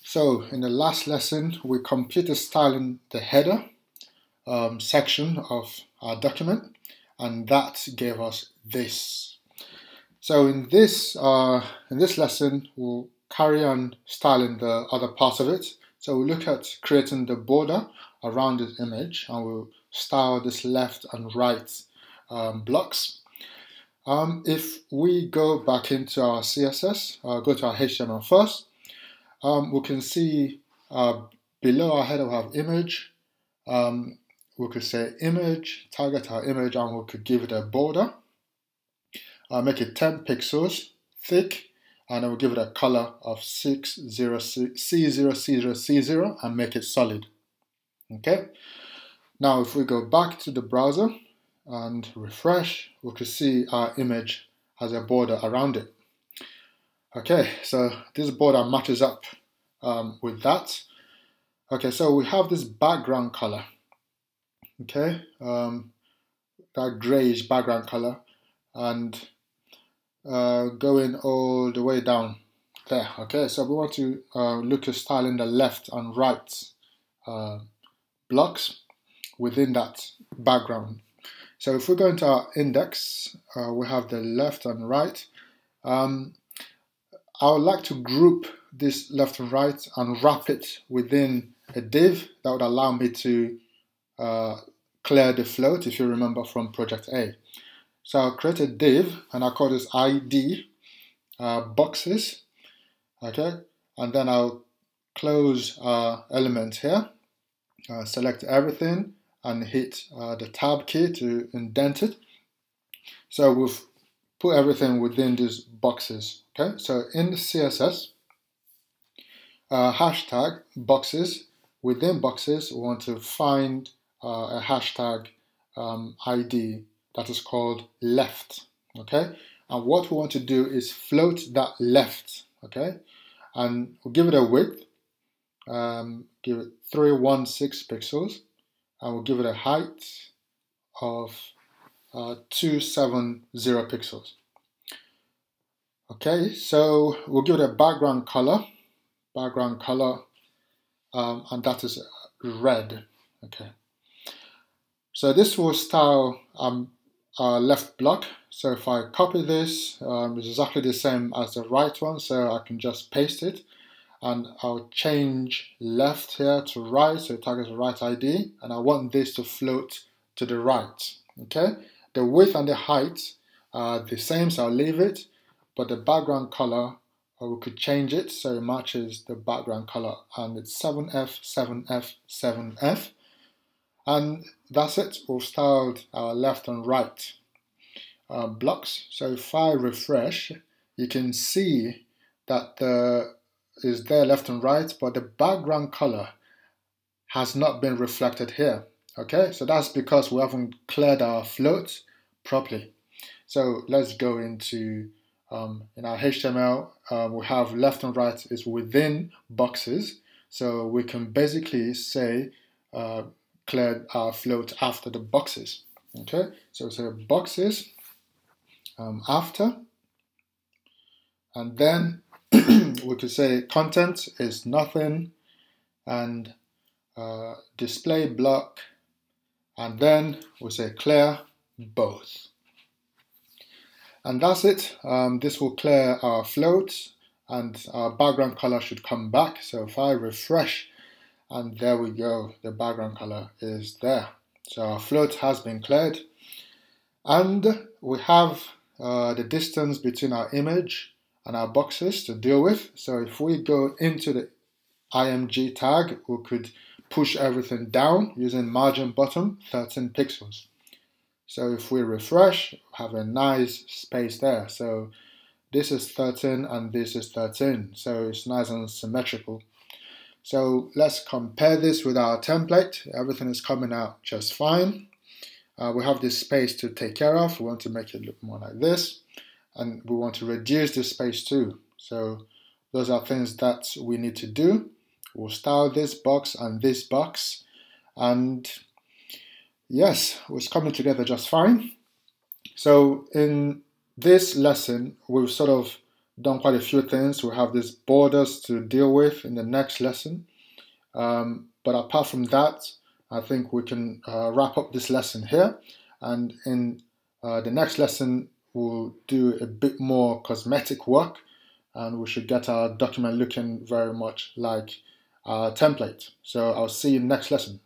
So in the last lesson, we completed styling the header section of our document, and that gave us this. So in this lesson, we'll carry on styling the other parts of it. So we'll look at creating the border around this image, and we'll style this left and right blocks. If we go back into our CSS, go to our HTML first, we can see below our header we have image. We could say image, target our image, and we could give it a border. Make it 10 pixels thick, and then we'll give it a color of C0C0C0 and make it solid. Okay. Now if we go back to the browser and refresh, we can see our image has a border around it. Okay, so this border matches up with that. Okay, so we have this background color. Okay, that grayish background color, and going all the way down there. Okay, so we want to look at styling the left and right blocks within that background. So if we go into our index, we have the left and right. I would like to group this left and right and wrap it within a div that would allow me to clear the float, if you remember from Project A. So I'll create a div and I'll call this ID boxes. Okay, and then I'll close element here, select everything, and hit the tab key to indent it. So we've put everything within these boxes. Okay, so in the CSS, hashtag boxes, within boxes, we want to find a hashtag ID that is called left. Okay, and what we want to do is float that left. Okay, and we'll give it a width, give it 316 pixels. And we'll give it a height of 270 pixels. Okay, so we'll give it a background color, and that is red. Okay, so this will style our left block. So if I copy this, it's exactly the same as the right one, so I can just paste it. And I'll change left here to right, so it targets the right ID, and I want this to float to the right. Okay, the width and the height are the same, so I'll leave it, but the background color, we could change it so it matches the background color, and it's 7F, 7F, 7F, and that's it. We've styled our left and right blocks. So if I refresh, you can see that is there left and right, but the background color has not been reflected here. Okay, so that's because we haven't cleared our float properly. So let's go into in our HTML, we have left and right is within boxes, so we can basically say cleared our float after the boxes. Okay, so say boxes after, and then we could say content is nothing, and display block, and then we'll say clear both. And that's it. This will clear our float, and our background color should come back. So if I refresh, and there we go, the background color is there. So our float has been cleared, and we have the distance between our image and our boxes to deal with. So if we go into the img tag, we could push everything down using margin bottom 13 pixels. So if we refresh, have a nice space there. So this is 13 and this is 13, so it's nice and symmetrical. So let's compare this with our template. Everything is coming out just fine. We have this space to take care of. We want to make it look more like this, and we want to reduce the space too. So those are things that we need to do. We'll style this box and this box, and yes, it's coming together just fine. So in this lesson, we've sort of done quite a few things. We have these borders to deal with in the next lesson. But apart from that, I think we can wrap up this lesson here. And in the next lesson, we'll do a bit more cosmetic work, and we should get our document looking very much like our template. So I'll see you next lesson.